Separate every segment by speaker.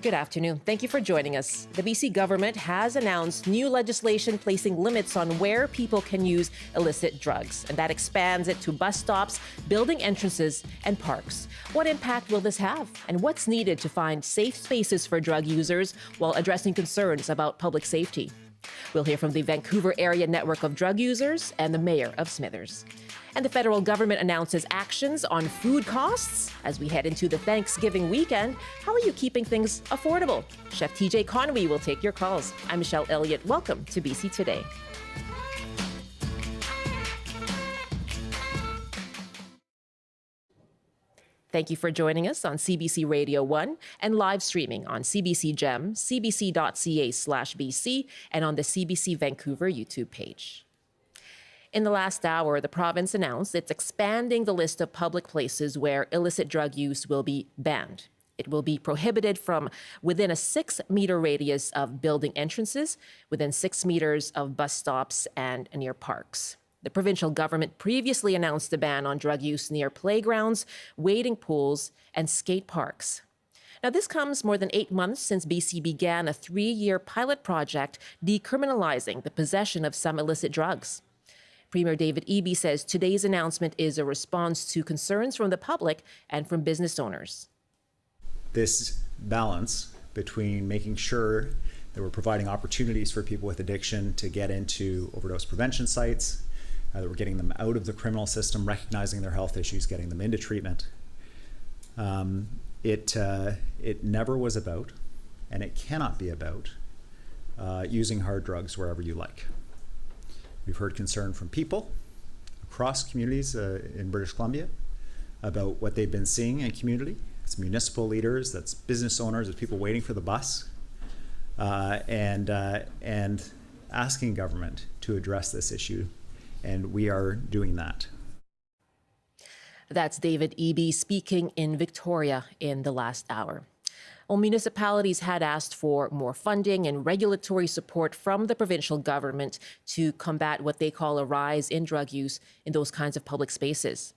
Speaker 1: Good afternoon. Thank you for joining us. The BC government has announced new legislation placing limits on where people can use illicit drugs, and that expands it to bus stops, building entrances, and parks. What impact will this have, and what's needed to find safe spaces for drug users while addressing concerns about public safety? We'll hear from the Vancouver Area Network of Drug Users and the Mayor of Smithers. And the federal government announces actions on food costs. As we head into the Thanksgiving weekend, how are you keeping things affordable? Chef TJ Conway will take your calls. I'm Michelle Eliot. Welcome to BC Today. Thank you for joining us on CBC Radio 1 and live streaming on CBC Gem, cbc.ca/BC, and on the CBC Vancouver YouTube page. In the last hour, the province announced it's expanding the list of public places where illicit drug use will be banned. It will be prohibited from within a 6-meter radius of building entrances, within 6 meters of bus stops, and near parks. The provincial government previously announced a ban on drug use near playgrounds, wading pools, and skate parks. Now, this comes more than 8 months since BC began a 3-year pilot project decriminalizing the possession of some illicit drugs. Premier David Eby says today's announcement is a response to concerns from the public and from business owners.
Speaker 2: This balance between making sure that we're providing opportunities for people with addiction to get into overdose prevention sites, that we're getting them out of the criminal system, recognizing their health issues, getting them into treatment. It never was about, and it cannot be about, using hard drugs wherever you like. We've heard concern from people across communities in British Columbia about what they've been seeing in community. It's municipal leaders, that's business owners, it's people waiting for the bus, and asking government to address this issue, and we are doing that.
Speaker 1: That's David Eby speaking in Victoria in the last hour. Well, municipalities had asked for more funding and regulatory support from the provincial government to combat what they call a rise in drug use in those kinds of public spaces.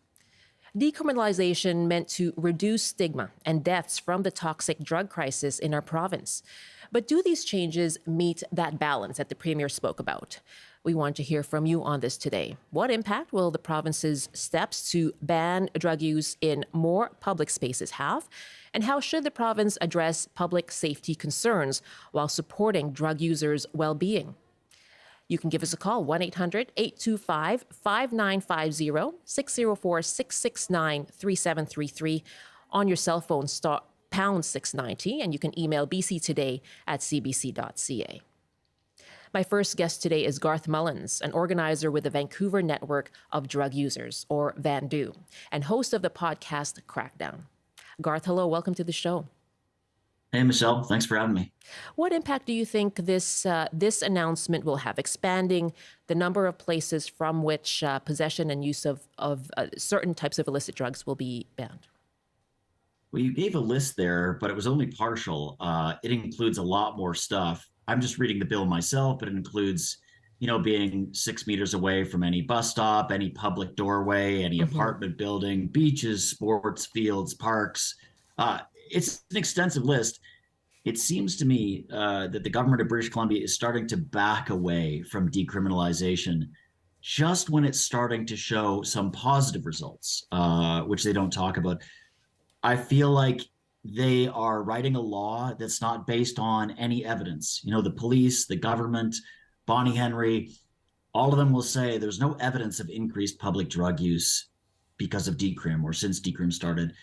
Speaker 1: Decriminalization meant to reduce stigma and deaths from the toxic drug crisis in our province. But do these changes meet that balance that the Premier spoke about? We want to hear from you on this today. What impact will the province's steps to ban drug use in more public spaces have? And how should the province address public safety concerns while supporting drug users' well-being? You can give us a call, 1-800-825-5950, 604-669-3733 on your cell phone, pound 690, and you can email bctoday@cbc.ca. My first guest today is Garth Mullins, an organizer with the Vancouver Network of Drug Users, or VANDU, and host of the podcast Crackdown. Garth, hello, welcome to the show.
Speaker 3: Hey, Michelle, thanks for having me.
Speaker 1: What impact do you think this announcement will have, expanding the number of places from which possession and use of certain types of illicit drugs will be banned?
Speaker 3: Well, you gave a list there, but it was only partial. It includes a lot more stuff. I'm just reading the bill myself, but it includes, being 6 meters away from any bus stop, any public doorway, any apartment building, beaches, sports fields, parks. It's an extensive list. It seems to me that the government of British Columbia is starting to back away from decriminalization just when it's starting to show some positive results, which they don't talk about. I feel like they are writing a law that's not based on any evidence. The police, the government, Bonnie Henry, all of them will say there's no evidence of increased public drug use because of decrim or since decrim started.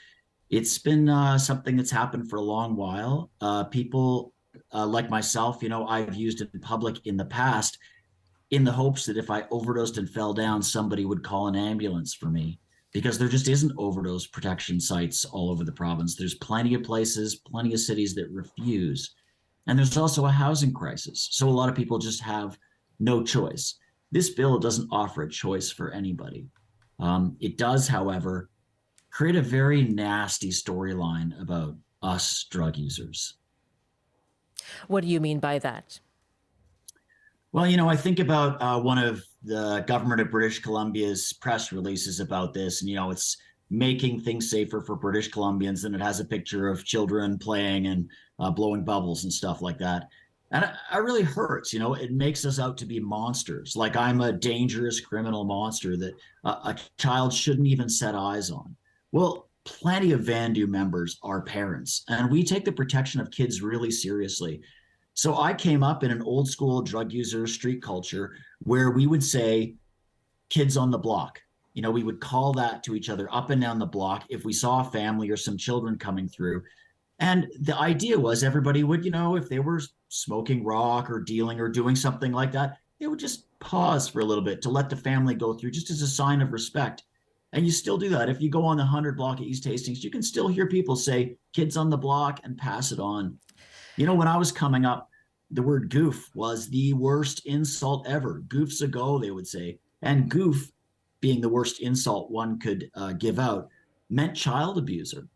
Speaker 3: It's been something that's happened for a long while. People like myself, I've used it in public in the past in the hopes that if I overdosed and fell down, somebody would call an ambulance for me, because there just isn't overdose protection sites all over the province. There's plenty of places, plenty of cities that refuse. And there's also a housing crisis. So a lot of people just have no choice. This bill doesn't offer a choice for anybody. It does, however, create a very nasty storyline about us drug users.
Speaker 1: What do you mean by that?
Speaker 3: Well, I think about one of the government of British Columbia's press releases about this, and, it's making things safer for British Columbians, and it has a picture of children playing and blowing bubbles and stuff like that. And it really hurts, it makes us out to be monsters. Like I'm a dangerous criminal monster that a child shouldn't even set eyes on. Well, plenty of Vandu members are parents, and we take the protection of kids really seriously. So I came up in an old school drug user street culture where we would say, kids on the block. We would call that to each other up and down the block if we saw a family or some children coming through. And the idea was everybody would, if they were smoking rock or dealing or doing something like that, they would just pause for a little bit to let the family go through, just as a sign of respect. And you still do that. If you go on the 100 block at East Hastings, you can still hear people say, kids on the block, and pass it on. When I was coming up, the word goof was the worst insult ever. Goofs a go, they would say. And goof, being the worst insult one could give out, meant child abuser.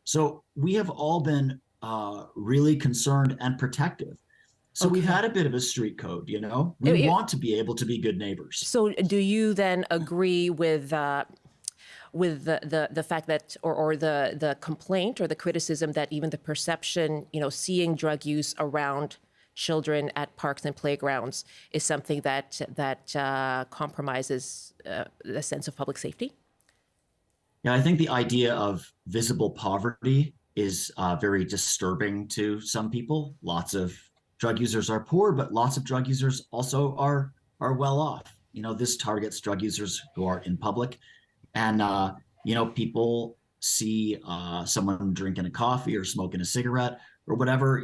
Speaker 3: So we have all been really concerned and protective. So we've had a bit of a street code, We want to be able to be good neighbors.
Speaker 1: So do you then agree with the fact that, or the complaint or the criticism that even the perception, seeing drug use around children at parks and playgrounds is something that compromises the sense of public safety?
Speaker 3: Yeah, I think the idea of visible poverty is very disturbing to some people. Lots of drug users are poor, but lots of drug users also are well off. This targets drug users who are in public. And, people see someone drinking a coffee or smoking a cigarette or whatever,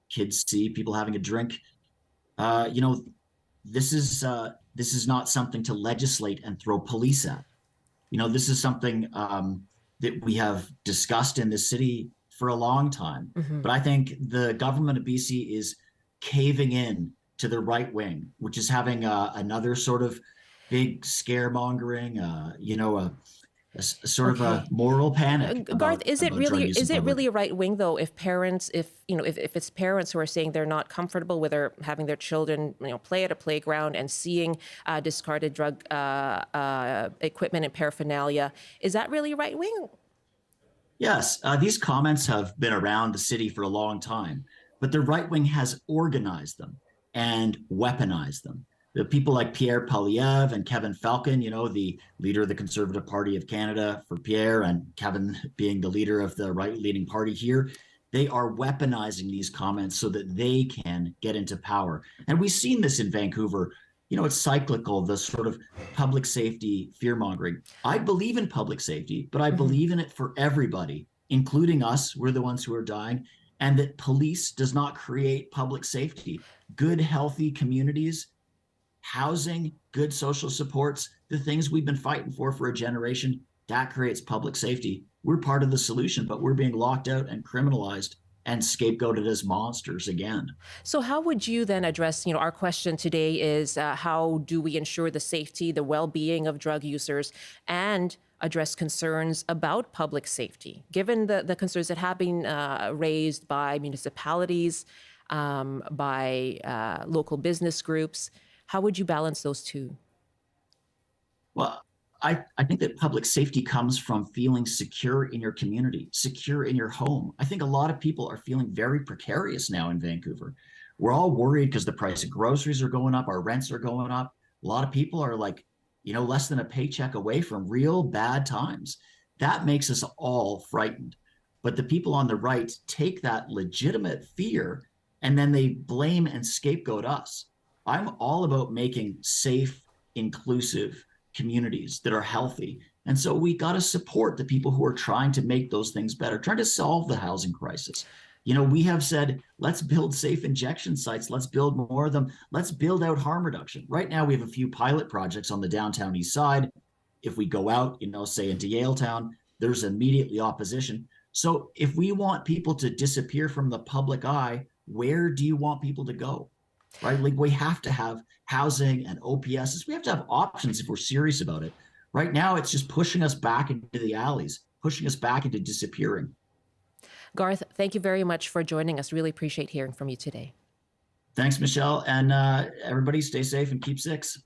Speaker 3: kids see people having a drink. This is not something to legislate and throw police at. This is something that we have discussed in this city for a long time. Mm-hmm. But I think the government of BC is caving in to the right wing, which is having another sort of big scaremongering, a sort of a moral panic.
Speaker 1: Garth, is it really right wing though? If parents, if it's parents who are saying they're not comfortable with having their children, play at a playground and seeing discarded drug equipment and paraphernalia, is that really right wing?
Speaker 3: Yes, these comments have been around the city for a long time, but the right wing has organized them and weaponized them. The people like Pierre Poilievre and Kevin Falcon, the leader of the Conservative Party of Canada for Pierre, and Kevin being the leader of the right-leaning party here, they are weaponizing these comments so that they can get into power. And we've seen this in Vancouver. It's cyclical, the sort of public safety fear-mongering. I believe in public safety, but I believe in it for everybody, including us. We're the ones who are dying. And that police does not create public safety. Good, healthy communities, housing, good social supports, the things we've been fighting for a generation, that creates public safety. We're part of the solution, but we're being locked out and criminalized and scapegoated as monsters again.
Speaker 1: So how would you then address, our question today is how do we ensure the safety, the well-being of drug users, and address concerns about public safety, given the concerns that have been raised by municipalities, by local business groups? How would you balance those two?
Speaker 3: Well, I think that public safety comes from feeling secure in your community, secure in your home. I think a lot of people are feeling very precarious now in Vancouver. We're all worried because the price of groceries are going up, our rents are going up. A lot of people are like, less than a paycheck away from real bad times. That makes us all frightened. But the people on the right take that legitimate fear and then they blame and scapegoat us. I'm all about making safe, inclusive communities that are healthy. And so we got to support the people who are trying to make those things better, trying to solve the housing crisis. We have said, let's build safe injection sites. Let's build more of them. Let's build out harm reduction. Right now, we have a few pilot projects on the downtown east side. If we go out, say into Yaletown, there's immediately opposition. So if we want people to disappear from the public eye, where do you want people to go? Right? Like we have to have housing and OPSs. We have to have options if we're serious about it. Right now, it's just pushing us back into the alleys, pushing us back into disappearing.
Speaker 1: Garth, thank you very much for joining us. Really appreciate hearing from you today.
Speaker 3: Thanks, Michelle. And everybody stay safe and keep six.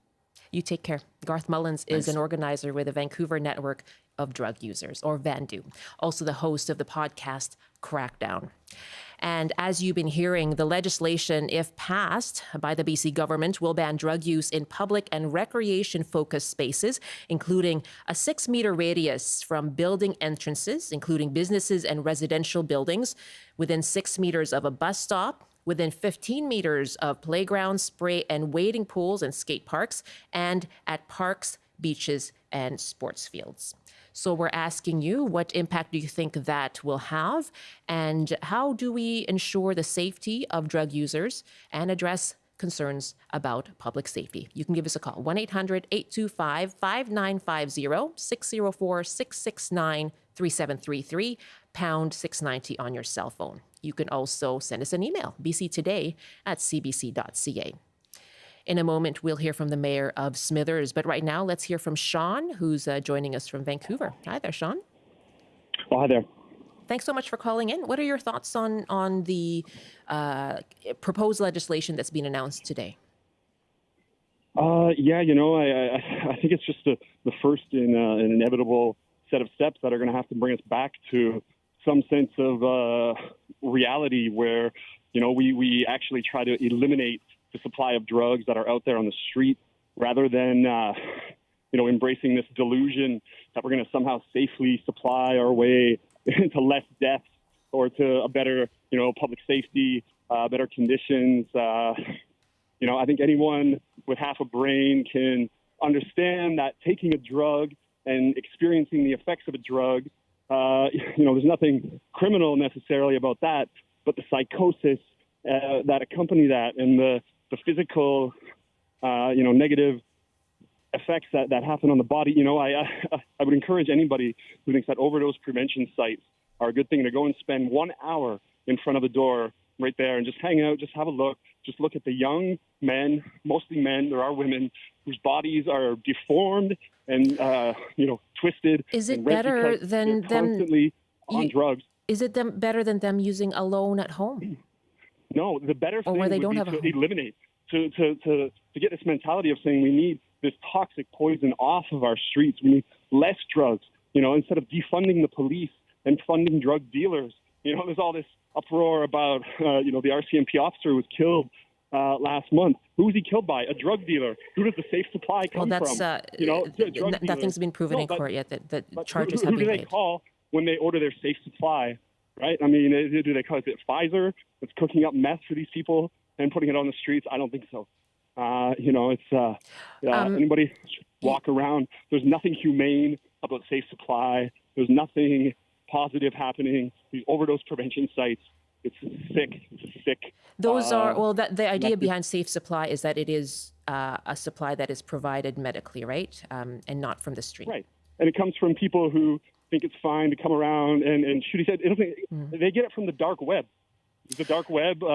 Speaker 1: You take care. Garth Mullins is an organizer with the Vancouver network of Drug Users, or VANDU, also the host of the podcast Crackdown. And as you've been hearing, the legislation, if passed by the BC government, will ban drug use in public and recreation-focused spaces, including a 6-meter radius from building entrances, including businesses and residential buildings, within 6 meters of a bus stop, within 15 meters of playgrounds, spray and wading pools and skate parks, and at parks, beaches, and sports fields. So we're asking you, what impact do you think that will have? And how do we ensure the safety of drug users and address concerns about public safety? You can give us a call, 1-800-825-5950, 604-669-3733, pound 690 on your cell phone. You can also send us an email, bctoday@cbc.ca. In a moment, we'll hear from the mayor of Smithers. But right now, let's hear from Sean, who's joining us from Vancouver. Hi there, Sean.
Speaker 4: Oh, hi there.
Speaker 1: Thanks so much for calling in. What are your thoughts on the proposed legislation that's been announced today?
Speaker 4: I think it's just the first in an inevitable set of steps that are going to have to bring us back to some sense of reality where, we actually try to eliminate the supply of drugs that are out there on the street rather than, embracing this delusion that we're going to somehow safely supply our way to less deaths or to a better, public safety, better conditions. I think anyone with half a brain can understand that taking a drug and experiencing the effects of a drug, there's nothing criminal necessarily about that, but the psychosis that accompany that and the physical, negative effects that happen on the body. I would encourage anybody who thinks that overdose prevention sites are a good thing to go and spend 1 hour in front of the door right there and just hang out, just have a look, just look at the young men, mostly men, there are women whose bodies are deformed and, twisted.
Speaker 1: Is it better than them
Speaker 4: constantly on drugs?
Speaker 1: Is it better than them using alone at home?
Speaker 4: No, the better thing
Speaker 1: where they
Speaker 4: would
Speaker 1: don't
Speaker 4: be
Speaker 1: have a
Speaker 4: to
Speaker 1: home.
Speaker 4: eliminate, to get this mentality of saying we need this toxic poison off of our streets. We need less drugs, instead of defunding the police and funding drug dealers. There's all this uproar about, the RCMP officer who was killed last month. Who was he killed by? A drug dealer. Who does the safe supply come from?
Speaker 1: Nothing's been proven in court yet that charges have
Speaker 4: who
Speaker 1: been
Speaker 4: do they
Speaker 1: made.
Speaker 4: call when they order their safe supply? Right? I mean, do they call it Pfizer that's cooking up meth for these people and putting it on the streets? I don't think so. Anybody walk around. There's nothing humane about safe supply. There's nothing positive happening. These overdose prevention sites, it's sick. It's sick.
Speaker 1: Those are, the idea behind safe supply is that it is a supply that is provided medically, right? And not from the street.
Speaker 4: Right. And it comes from people who think it's fine to come around and shoot. He said, they get it from the dark web. The dark web do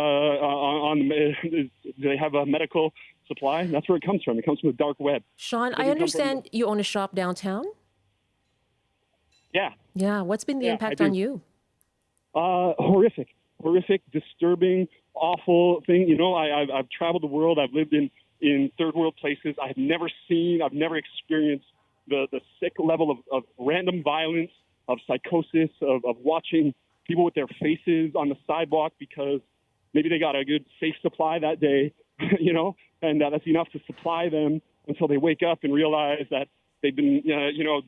Speaker 4: they have a medical supply? That's where it comes from. It comes from the dark web.
Speaker 1: Sean, I understand you own a shop downtown.
Speaker 4: Yeah.
Speaker 1: Yeah. What's been the impact on you?
Speaker 4: Horrific, disturbing, awful thing. I've traveled the world. I've lived in third world places. I've never experienced the sick level of random violence, of psychosis, of watching people with their faces on the sidewalk because maybe they got a good safe supply that day, and that's enough to supply them until they wake up and realize that they've been,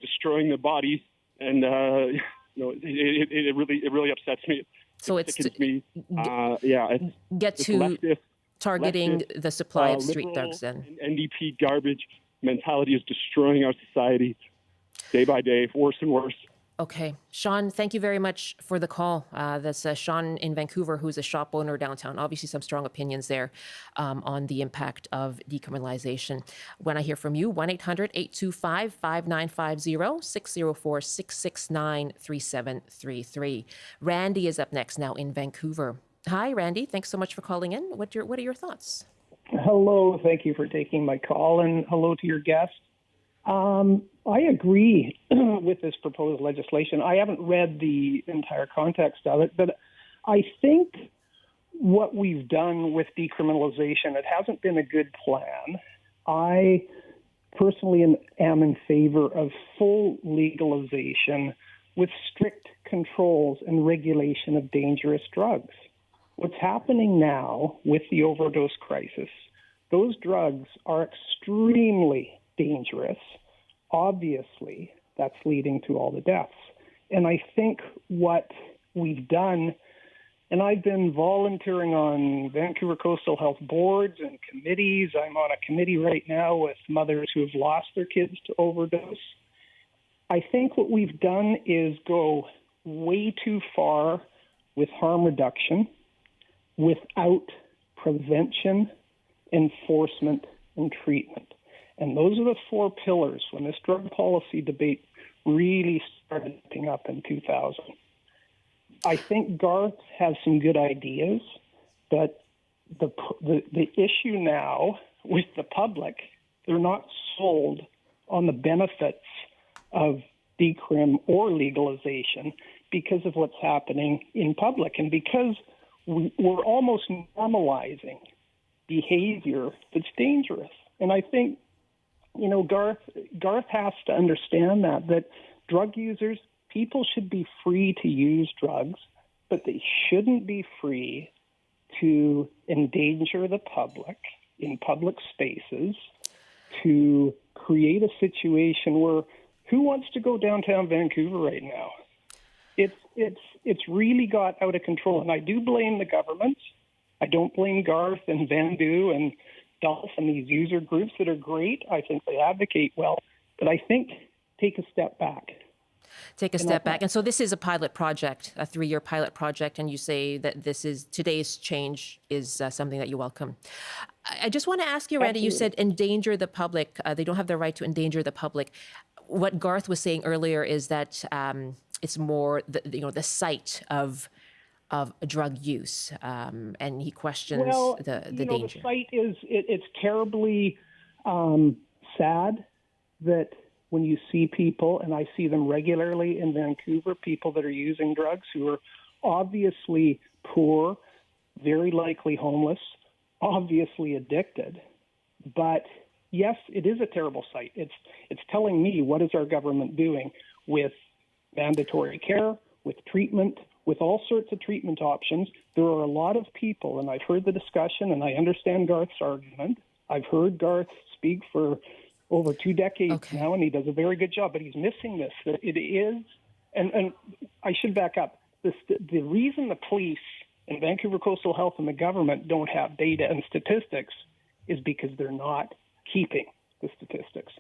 Speaker 4: destroying their bodies. And, it really upsets me.
Speaker 1: So
Speaker 4: it sickens me.
Speaker 1: Targeting the supply of street thugs then.
Speaker 4: NDP garbage mentality is destroying our society day by day, worse and worse.
Speaker 1: Okay. Sean, thank you very much for the call. That's Sean in Vancouver, who's a shop owner downtown. Obviously, some strong opinions there on the impact of decriminalization. When I hear from you, 1-800-825-5950, 604-669-3733. Randy is up next now in Vancouver. Hi, Randy. Thanks so much for calling in. What are your thoughts?
Speaker 5: Hello. Thank you for taking my call, and hello to your guest. I agree with this proposed legislation. I haven't read the entire context of it, but I think what we've done with decriminalization, it hasn't been a good plan. I personally am in favor of full legalization with strict controls and regulation of dangerous drugs. What's happening now with the overdose crisis, those drugs are extremely dangerous. Obviously, that's leading to all the deaths. And I think what we've done, and I've been volunteering on Vancouver Coastal Health boards and committees. I'm on a committee right now with mothers who have lost their kids to overdose. I think what we've done is go way too far with harm reduction without prevention, enforcement, and treatment. And those are the four pillars when this drug policy debate really started picking up in 2000. I think Garth has some good ideas, but the issue now with the public, they're not sold on the benefits of decrim or legalization because of what's happening in public and because we're almost normalizing behavior that's dangerous. And I think, Garth has to understand that drug users, people should be free to use drugs, but they shouldn't be free to endanger the public in public spaces, to create a situation where who wants to go downtown Vancouver right now? It's really got out of control, and I do blame the government. I don't blame Garth and Vandu and Dolph and these user groups that are great. I think they advocate well, but I think take a step back.
Speaker 1: Take a step back. And so this is a pilot project, a 3-year pilot project, and you say that today's change is something that you welcome. I just want to ask you, Randy, you said endanger the public. They don't have the right to endanger the public. What Garth was saying earlier is that it's more the sight of drug use, and he questions the danger.
Speaker 5: The sight is it's terribly sad that when you see people, and I see them regularly in Vancouver, people that are using drugs who are obviously poor, very likely homeless, obviously addicted. But yes, it is a terrible sight. It's telling me, what is our government doing with mandatory care, with treatment, with all sorts of treatment options? There are a lot of people, and I've heard the discussion, and I understand Garth's argument. I've heard Garth speak for over 2 decades now, and he does a very good job, but he's missing this. That it is, and I should back up. The reason the police and Vancouver Coastal Health and the government don't have data and statistics is because they're not keeping the statistics.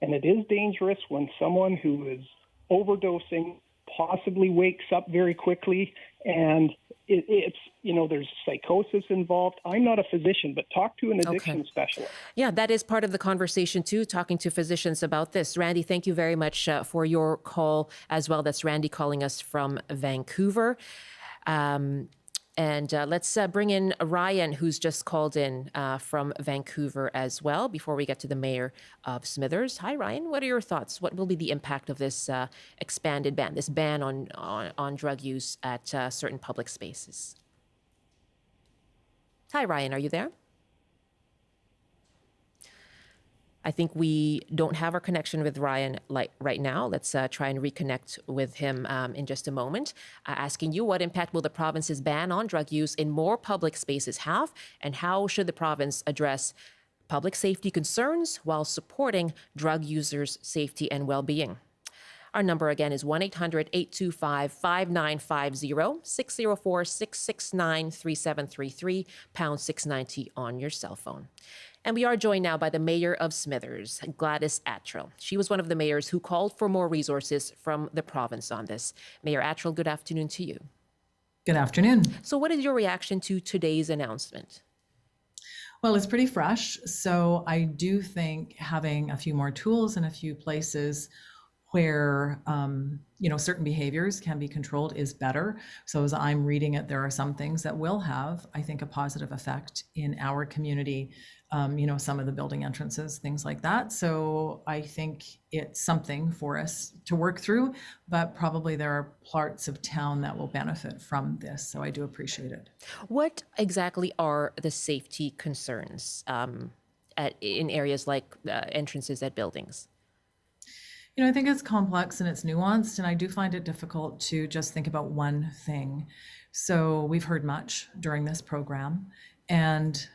Speaker 5: And it is dangerous when someone who is overdosing possibly wakes up very quickly, and it's there's psychosis involved. I'm not a physician, but talk to an addiction specialist.
Speaker 1: Yeah, that is part of the conversation too, talking to physicians about this. Randy, thank you very much for your call as well. That's Randy calling us from Vancouver. And let's bring in Ryan, who's just called in from Vancouver as well, before we get to the mayor of Smithers. Hi, Ryan. What are your thoughts? What will be the impact of this expanded ban, this ban on drug use at certain public spaces? Hi, Ryan. Are you there? I think we don't have our connection with Ryan right now. Let's try and reconnect with him in just a moment. Asking you, what impact will the province's ban on drug use in more public spaces have, and how should the province address public safety concerns while supporting drug users' safety and well-being? Our number again is 1-800-825-5950, 604-669-3733, pound 690 on your cell phone. And we are joined now by the mayor of Smithers, Gladys Attrell. She was one of the mayors who called for more resources from the province on this. Mayor Attrell, good afternoon to you.
Speaker 6: Good afternoon.
Speaker 1: So what is your reaction to today's announcement?
Speaker 6: Well, it's pretty fresh. So I do think having a few more tools in a few places where certain behaviors can be controlled is better. So as I'm reading it, there are some things that will have, I think, a positive effect in our community. Some of the building entrances, things like that. So I think it's something for us to work through, but probably there are parts of town that will benefit from this. So I do appreciate it.
Speaker 1: What exactly are the safety concerns? in areas like entrances at buildings?
Speaker 6: I think it's complex and it's nuanced, and I do find it difficult to just think about one thing. So we've heard much during this program, and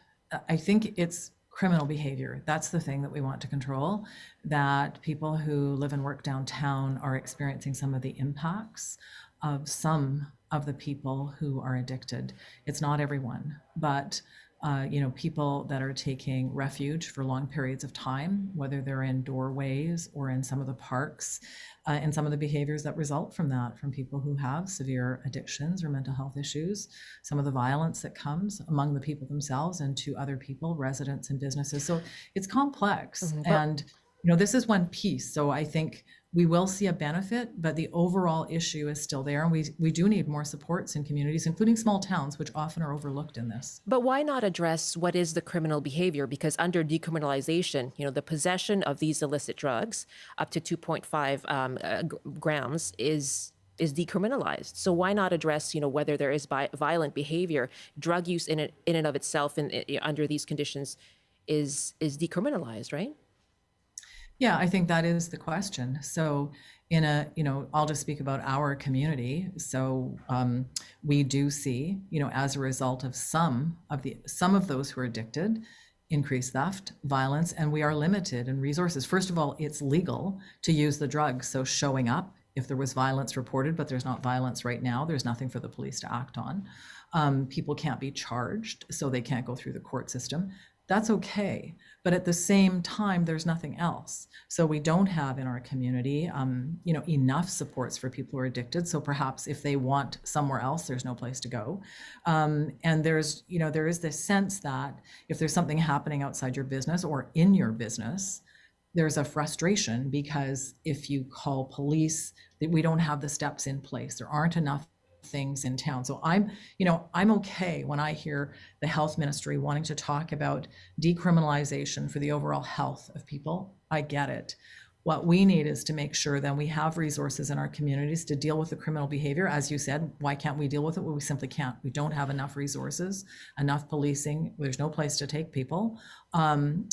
Speaker 6: I think it's criminal behavior. That's the thing that we want to control, that people who live and work downtown are experiencing some of the impacts of some of the people who are addicted. It's not everyone, but people that are taking refuge for long periods of time, whether they're in doorways or in some of the parks, and some of the behaviors that result from that, from people who have severe addictions or mental health issues, some of the violence that comes among the people themselves and to other people, residents and businesses. So it's complex. And this is one piece. So I think we will see a benefit, but the overall issue is still there. And we do need more supports in communities, including small towns, which often are overlooked in this.
Speaker 1: But why not address what is the criminal behavior? Because under decriminalization, the possession of these illicit drugs up to 2.5 grams is decriminalized. So why not address, whether there is violent behavior? Drug use in and of itself under these conditions is decriminalized, right?
Speaker 6: Yeah, I think that is the question. So I'll just speak about our community. So we do see, as a result of some of those who are addicted, increased theft, violence, and we are limited in resources. First of all, it's legal to use the drugs. So showing up, if there was violence reported, but there's not violence right now, there's nothing for the police to act on. People can't be charged, so they can't go through the court system. That's okay. But at the same time, there's nothing else. So we don't have in our community, enough supports for people who are addicted. So perhaps if they want somewhere else, there's no place to go. And there is this sense that if there's something happening outside your business or in your business, there's a frustration because if you call police, we don't have the steps in place. There aren't enough things in town. So I'm okay when I hear the health ministry wanting to talk about decriminalization for the overall health of people. I get it. What we need is to make sure that we have resources in our communities to deal with the criminal behavior. As you said, why can't we deal with it? Well, we simply can't. We don't have enough resources, enough policing. There's no place to take people.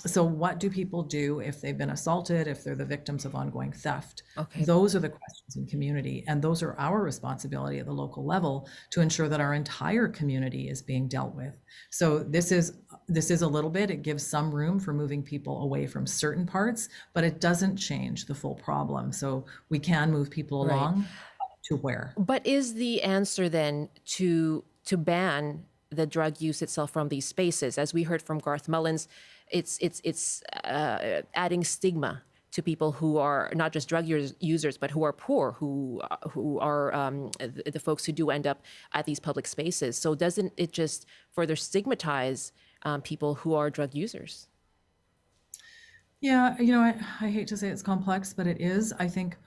Speaker 6: So what do people do if they've been assaulted, if they're the victims of ongoing theft? Okay. Those are the questions in community. And those are our responsibility at the local level to ensure that our entire community is being dealt with. So this is a little bit, it gives some room for moving people away from certain parts, but it doesn't change the full problem. So we can move people along to where.
Speaker 1: But is the answer then to ban the drug use itself from these spaces? As we heard from Garth Mullins, it's adding stigma to people who are not just drug users, but who are poor, who are the folks who do end up at these public spaces. So doesn't it just further stigmatize people who are drug users?
Speaker 6: Yeah, I hate to say it's complex, but it is. I think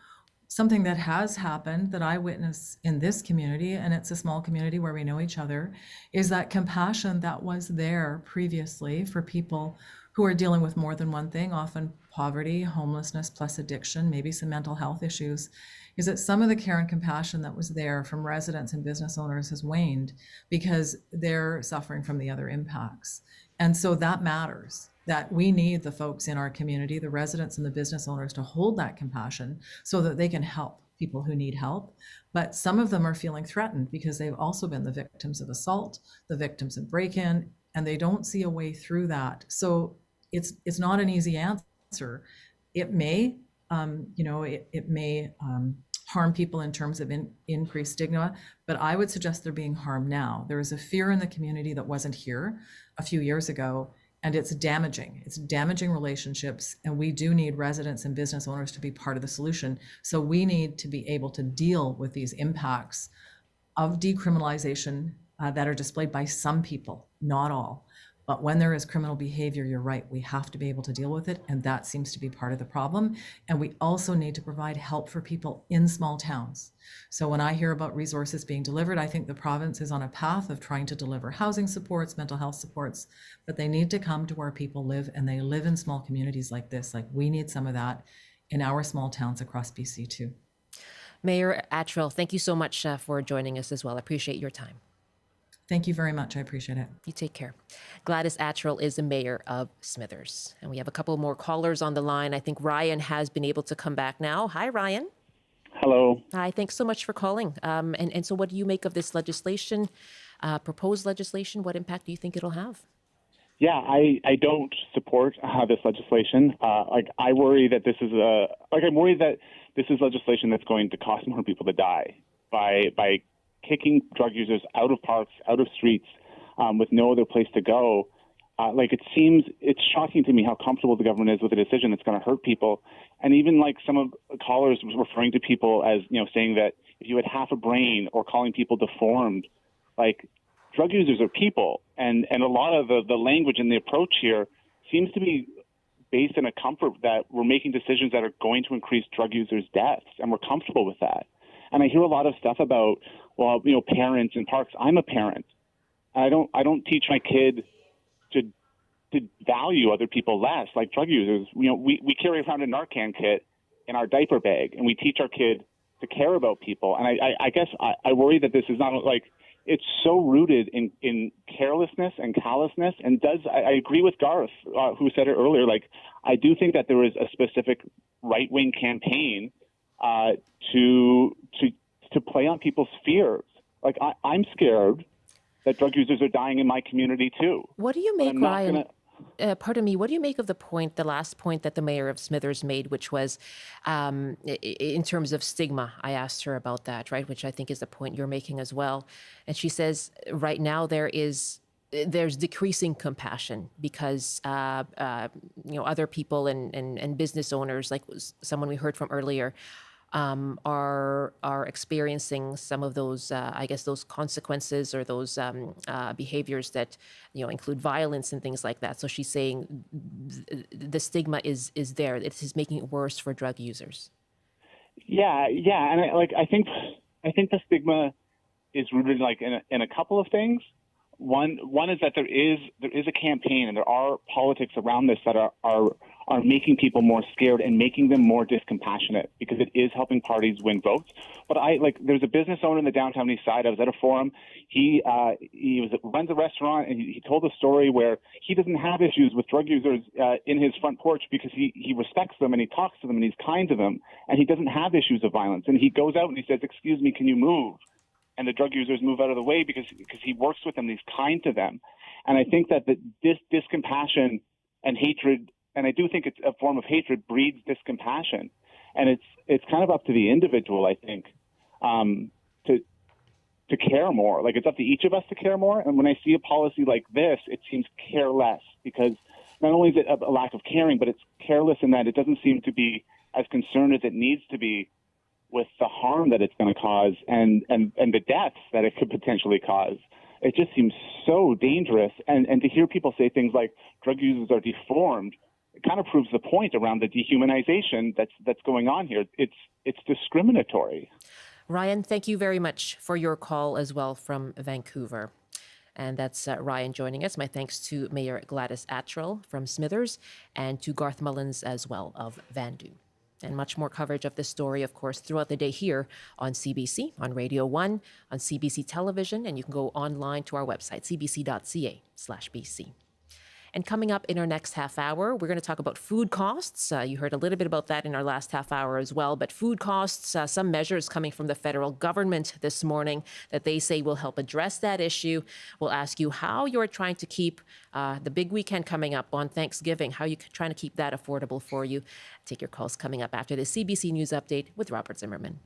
Speaker 6: something that has happened that I witness in this community, and it's a small community where we know each other, is that compassion that was there previously for people who are dealing with more than one thing, often poverty, homelessness, plus addiction, maybe some mental health issues, is that some of the care and compassion that was there from residents and business owners has waned because they're suffering from the other impacts. And so that matters, that we need the folks in our community, the residents and the business owners, to hold that compassion so that they can help people who need help. But some of them are feeling threatened because they've also been the victims of assault, the victims of break-in, and they don't see a way through that. So it's not an easy answer. It may, harm people in terms of increased stigma, but I would suggest they're being harmed now. There is a fear in the community that wasn't here a few years ago, and it's damaging. It's damaging relationships, and we do need residents and business owners to be part of the solution. So we need to be able to deal with these impacts of decriminalization that are displayed by some people, not all. But when there is criminal behavior, you're right, we have to be able to deal with it, and that seems to be part of the problem. And we also need to provide help for people in small towns. So when I hear about resources being delivered, I think the province is on a path of trying to deliver housing supports, mental health supports, but they need to come to where people live, and they live in small communities like this. Like, we need some of that in our small towns across BC too.
Speaker 1: Mayor Attrill, thank you so much for joining us as well. I appreciate your time.
Speaker 6: Thank you very much. I appreciate it.
Speaker 1: You take care. Gladys Attrell is the mayor of Smithers. And we have a couple more callers on the line. I think Ryan has been able to come back now. Hi, Ryan.
Speaker 7: Hello.
Speaker 1: Hi, thanks so much for calling. And so what do you make of this legislation, proposed legislation? What impact do you think it'll have?
Speaker 7: Yeah, I don't support this legislation. I worry that I'm worried that this is legislation that's going to cause more people to die by kicking drug users out of parks, out of streets, with no other place to go. It's shocking to me how comfortable the government is with a decision that's going to hurt people. And even like some of the callers referring to people as, saying that if you had half a brain or calling people deformed, like drug users are people. And a lot of the language and the approach here seems to be based in a comfort that we're making decisions that are going to increase drug users' deaths. And we're comfortable with that. And I hear a lot of stuff about, parents in parks. I'm a parent. I don't teach my kid to value other people less, like drug users. We carry around a Narcan kit in our diaper bag, and we teach our kid to care about people. And I guess I worry that this is not like, it's so rooted in carelessness and callousness. And I agree with Garth, who said it earlier. Like, I do think that there is a specific right-wing campaign to play on people's fears. Like, I'm scared that drug users are dying in my community too.
Speaker 1: What do you make, Ryan? Pardon me, what do you make of the last point that the mayor of Smithers made, which was in terms of stigma? I asked her about that, right, which I think is the point you're making as well. And she says right now there's decreasing compassion because other people and business owners, like someone we heard from earlier, are experiencing some of those, those consequences or those behaviors that, include violence and things like that. So she's saying the stigma is there. It is making it worse for drug users.
Speaker 7: Yeah, and I think the stigma is rooted in a couple of things. One is that there is a campaign and there are politics around this that are making people more scared and making them more discompassionate because it is helping parties win votes. But there's a business owner in the downtown east side. I was at a forum. He runs a restaurant, and he told a story where he doesn't have issues with drug users in his front porch because he respects them and he talks to them and he's kind to them, and he doesn't have issues of violence. And he goes out and he says, "Excuse me, can you move?" And the drug users move out of the way because he works with them, he's kind to them. And I think that this discompassion and hatred, and I do think it's a form of hatred, breeds discompassion. And it's kind of up to the individual, I think, to care more. Like, it's up to each of us to care more. And when I see a policy like this, it seems careless because not only is it a lack of caring, but it's careless in that it doesn't seem to be as concerned as it needs to be with the harm that it's going to cause and the deaths that it could potentially cause. It just seems so dangerous. And to hear people say things like drug users are deformed, it kind of proves the point around the dehumanization that's going on here. It's discriminatory.
Speaker 1: Ryan, thank you very much for your call as well from Vancouver. And that's Ryan joining us. My thanks to Mayor Gladys Attrell from Smithers and to Garth Mullins as well of Vandu. And much more coverage of this story, of course, throughout the day here on CBC, on Radio 1, on CBC Television, and you can go online to our website, cbc.ca/BC. And coming up in our next half hour, we're going to talk about food costs. You heard a little bit about that in our last half hour as well. But food costs, some measures coming from the federal government this morning that they say will help address that issue. We'll ask you how you're trying to keep the big weekend coming up on Thanksgiving, how you're trying to keep that affordable for you. Take your calls coming up after the CBC News Update with Robert Zimmerman.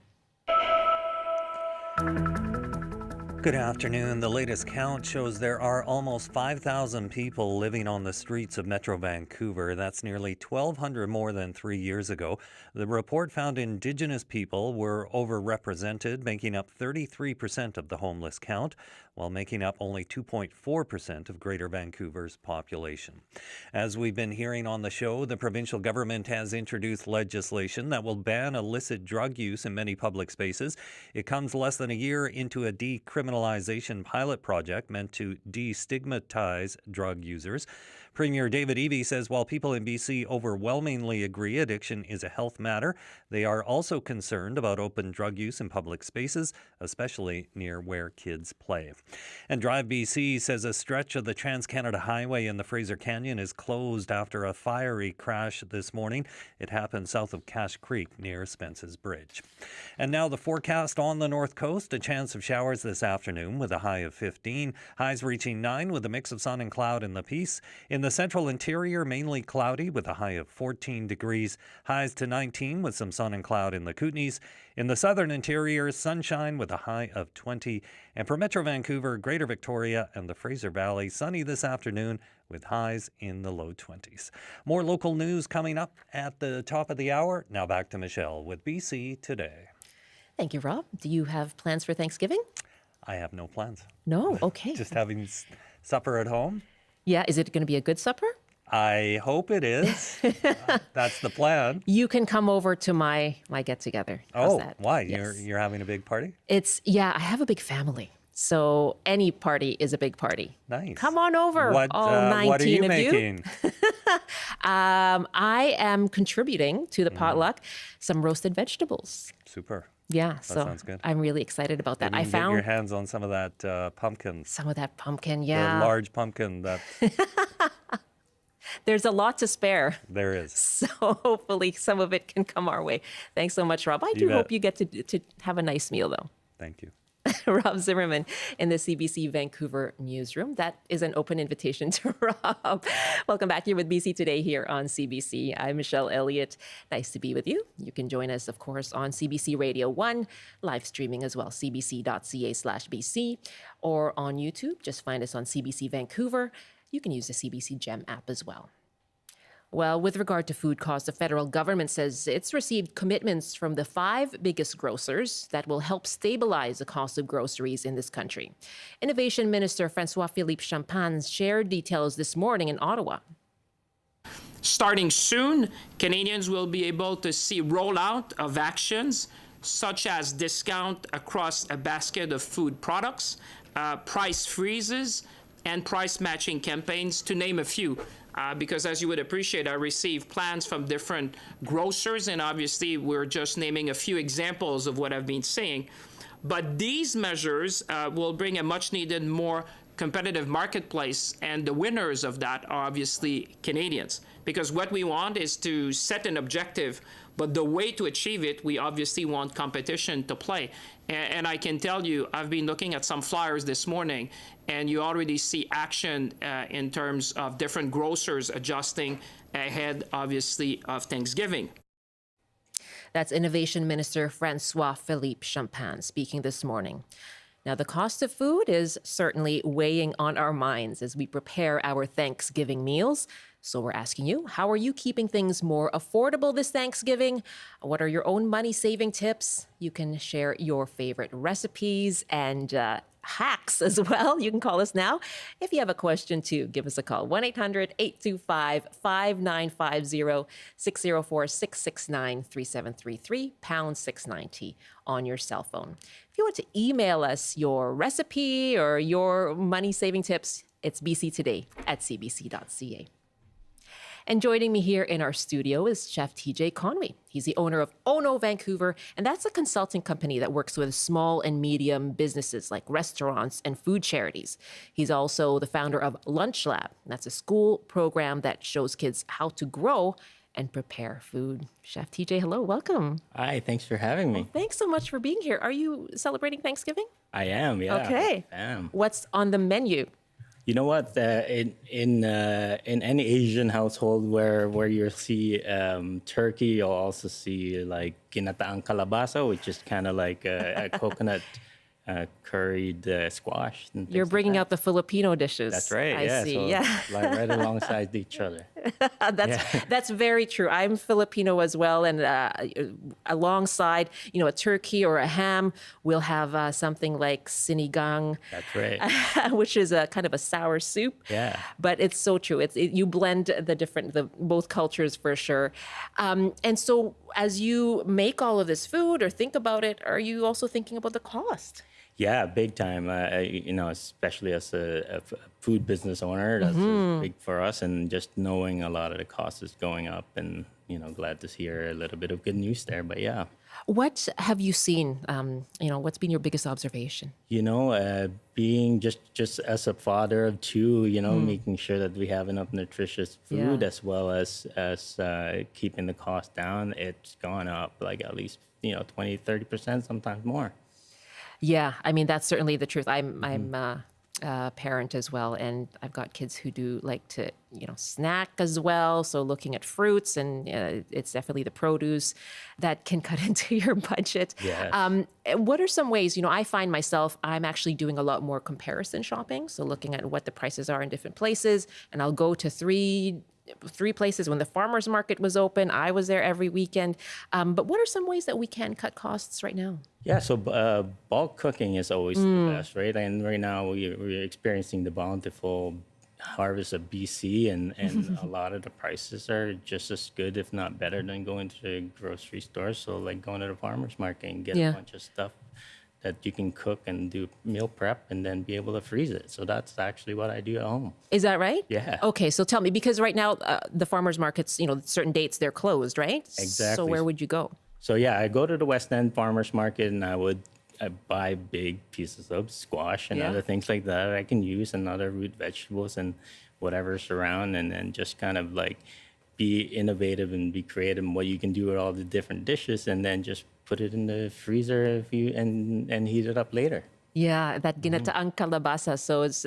Speaker 8: Good afternoon. The latest count shows there are almost 5,000 people living on the streets of Metro Vancouver. That's nearly 1,200 more than 3 years ago. The report found Indigenous people were overrepresented, making up 33% of the homeless count, while making up only 2.4% of Greater Vancouver's population. As we've been hearing on the show, the provincial government has introduced legislation that will ban illicit drug use in many public spaces. It comes less than a year into a decriminalization decriminalization pilot project meant to destigmatize drug users. Premier David Eby says while people in BC overwhelmingly agree addiction is a health matter, they are also concerned about open drug use in public spaces, especially near where kids play. And Drive BC says a stretch of the Trans-Canada Highway in the Fraser Canyon is closed after a fiery crash this morning. It happened south of Cache Creek near Spence's Bridge. And now the forecast on the north coast, a chance of showers this afternoon with a high of 15, highs reaching 9 with a mix of sun and cloud in the Peace. In the central interior, mainly cloudy with a high of 14 degrees, highs to 19 with some sun and cloud in the Kootenays. In the southern interior, sunshine with a high of 20. And for Metro Vancouver, Greater Victoria, and the Fraser Valley, sunny this afternoon with highs in the low 20s. More local news coming up at the top of the hour. Now back to Michelle with BC Today.
Speaker 1: Thank you, Rob. Do you have plans for Thanksgiving?
Speaker 8: I have no plans.
Speaker 1: No? Okay.
Speaker 8: Just having supper at home.
Speaker 1: Yeah, is it going to be a good supper?
Speaker 8: I hope it is. That's the plan.
Speaker 1: You can come over to my get-together. How's that?
Speaker 8: Why?
Speaker 1: Yes.
Speaker 8: You're having a big party?
Speaker 1: I have a big family. So any party is a big party.
Speaker 8: Nice.
Speaker 1: Come on over, all 19
Speaker 8: what are you
Speaker 1: of
Speaker 8: making?
Speaker 1: I am contributing to the potluck some roasted vegetables.
Speaker 8: Super.
Speaker 1: Yeah,
Speaker 8: That
Speaker 1: so
Speaker 8: sounds good.
Speaker 1: I'm really excited about that.
Speaker 8: You
Speaker 1: I
Speaker 8: can get your
Speaker 1: found
Speaker 8: hands on some of that pumpkin.
Speaker 1: some of that pumpkin,
Speaker 8: The
Speaker 1: yeah.
Speaker 8: large pumpkin that
Speaker 1: There's a lot to spare.
Speaker 8: there is.
Speaker 1: So hopefully some of it can come our way. Thanks so much, Rob. I do
Speaker 8: bet.
Speaker 1: hope you get to have a nice meal, though.
Speaker 8: Thank you.
Speaker 1: Rob Zimmerman in the CBC Vancouver newsroom. That is an open invitation to Rob. Welcome back here with BC Today here on CBC. I'm Michelle Eliot. Nice to be with you. You can join us, of course, on CBC Radio 1, live streaming as well, cbc.ca/BC, or on YouTube. Just find us on CBC Vancouver. You can use the CBC Gem app as well. Well, with regard to food costs, the federal government says it's received commitments from the 5 biggest grocers that will help stabilize the cost of groceries in this country. Innovation Minister François-Philippe Champagne shared details this morning in Ottawa.
Speaker 9: Starting soon, Canadians will be able to see rollout of actions such as discount across a basket of food products, price freezes, and price matching campaigns, to name a few. Because as you would appreciate, I receive plans from different grocers, and obviously we're just naming a few examples of what I've been saying. But these measures will bring a much needed, more competitive marketplace, and the winners of that are obviously Canadians. Because what we want is to set an objective, but the way to achieve it, we obviously want competition to play. And I can tell you, I've been looking at some flyers this morning, and you already see action in terms of different grocers adjusting ahead, obviously, of Thanksgiving.
Speaker 1: That's Innovation Minister François-Philippe Champagne speaking this morning. Now, the cost of food is certainly weighing on our minds as we prepare our Thanksgiving meals. So we're asking you, how are you keeping things more affordable this Thanksgiving? What are your own money-saving tips? You can share your favorite recipes and hacks as well. You can call us now. If you have a question too, give us a call. 1-800-825-5950, 604-669-3733, pound 690 on your cell phone. If you want to email us your recipe or your money-saving tips, it's bctoday@cbc.ca. And joining me here in our studio is Chef TJ Conway. He's the owner of Ono Vancouver, and that's a consulting company that works with small and medium businesses like restaurants and food charities. He's also the founder of Lunch Lab. That's a school program that shows kids how to grow and prepare food. Chef TJ, hello, welcome.
Speaker 10: Hi, thanks for having me.
Speaker 1: Thanks so much for being here. Are you celebrating Thanksgiving?
Speaker 10: I am, yeah.
Speaker 1: Okay.
Speaker 10: I am.
Speaker 1: What's on the menu?
Speaker 10: You know what? In any Asian household where you'll see turkey, you'll also see like ginataang kalabasa, which is kind of like a coconut curried squash. And
Speaker 1: You're
Speaker 10: things
Speaker 1: bringing
Speaker 10: like
Speaker 1: out the Filipino dishes.
Speaker 10: that. That's right.
Speaker 1: I
Speaker 10: yeah.
Speaker 1: see.
Speaker 10: So
Speaker 1: Yeah.
Speaker 10: like right alongside each other.
Speaker 1: That's very true. I'm Filipino as well, and alongside a turkey or a ham, we'll have something like sinigang.
Speaker 10: That's right.
Speaker 1: Which is a kind of a sour soup.
Speaker 10: Yeah.
Speaker 1: But it's so true. You blend the both cultures for sure. And so as you make all of this food or think about it, are you also thinking about the cost?
Speaker 10: Yeah, big time. Especially as a food business owner, that's big for us. And just knowing a lot of the cost is going up, and glad to hear a little bit of good news there. But yeah,
Speaker 1: What have you seen? What's been your biggest observation?
Speaker 10: being just as a father of two, making sure that we have enough nutritious food
Speaker 1: Yeah.
Speaker 10: as well as keeping the cost down. It's gone up like at least 20-30%, sometimes more.
Speaker 1: Yeah, I mean that's certainly the truth. I'm a parent as well, and I've got kids who do like to snack as well. So looking at fruits, and it's definitely the produce that can cut into your budget.
Speaker 10: Yes.
Speaker 1: What are some ways? I find myself I'm actually doing a lot more comparison shopping. So looking at what the prices are in different places, and I'll go to three places. When the farmers market was open, I was there every weekend. But what are some ways that we can cut costs right now?
Speaker 10: Yeah, so bulk cooking is always the best, right? And right now we're experiencing the bountiful harvest of BC, and a lot of the prices are just as good, if not better, than going to the grocery store. So like going to the farmer's market and get a bunch of stuff that you can cook and do meal prep and then be able to freeze it. So that's actually what I do at home.
Speaker 1: Is that right?
Speaker 10: Yeah.
Speaker 1: Okay, so tell me, because right now the farmers markets, certain dates they're closed, right?
Speaker 10: Exactly.
Speaker 1: So where would you go?
Speaker 10: So yeah, I go to the West End Farmers Market, and I buy big pieces of squash and other things like that I can use, and other root vegetables and whatever's around, and then just kind of like be innovative and be creative in what you can do with all the different dishes, and then just put it in the freezer and heat it up later.
Speaker 1: Yeah, that ginataang kalabasa. So it's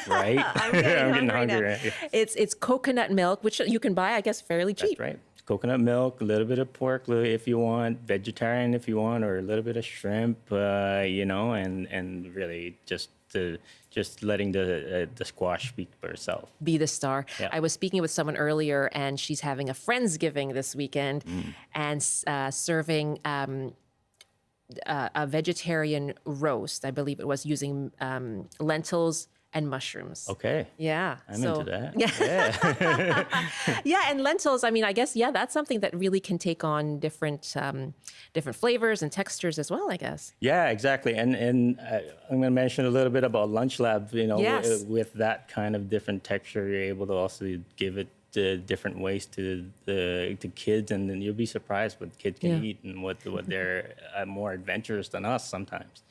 Speaker 10: Right?
Speaker 1: I'm getting hungry now.
Speaker 10: right? Yeah.
Speaker 1: It's coconut milk, which you can buy, I guess, fairly cheap.
Speaker 10: That's right. Coconut milk, a little bit of pork if you want, vegetarian if you want, or a little bit of shrimp, and really just letting the squash speak for itself.
Speaker 1: Be the star.
Speaker 10: Yeah.
Speaker 1: I was speaking with someone earlier, and she's having a Friendsgiving this weekend, and serving a vegetarian roast. I believe it was using lentils and mushrooms.
Speaker 10: Okay.
Speaker 1: Yeah.
Speaker 10: I'm into that.
Speaker 1: Yeah. Yeah, and lentils, I mean, I guess, that's something that really can take on different flavors and textures as well, I guess.
Speaker 10: Yeah, exactly. And I'm going to mention a little bit about Lunch Lab.
Speaker 1: Yes.
Speaker 10: With that kind of different texture, you're able to also give it different ways to kids, and then you'll be surprised what kids can eat and what they're more adventurous than us sometimes.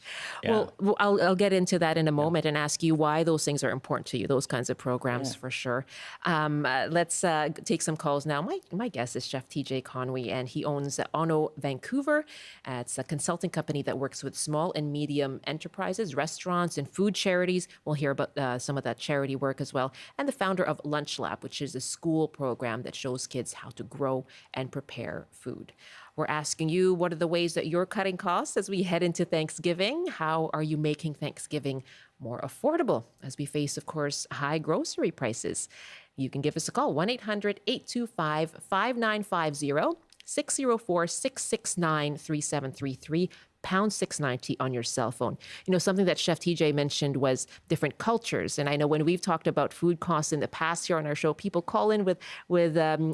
Speaker 10: Yeah.
Speaker 1: Well, I'll get into that in a moment and ask you why those things are important to you, those kinds of programs for sure. Let's take some calls now. My guest is Chef TJ Conway, and he owns Ono Vancouver. It's a consulting company that works with small and medium enterprises, restaurants, and food charities. We'll hear about some of that charity work as well. And the founder of Lunch Lab, which is a school program that shows kids how to grow and prepare food. We're asking you, what are the ways that you're cutting costs as we head into Thanksgiving? How are you making Thanksgiving more affordable as we face, of course, high grocery prices? You can give us a call, 1-800-825-5950, 604-669-3733, pound 690 on your cell phone. Something that Chef TJ mentioned was different cultures. And I know when we've talked about food costs in the past here on our show, people call in with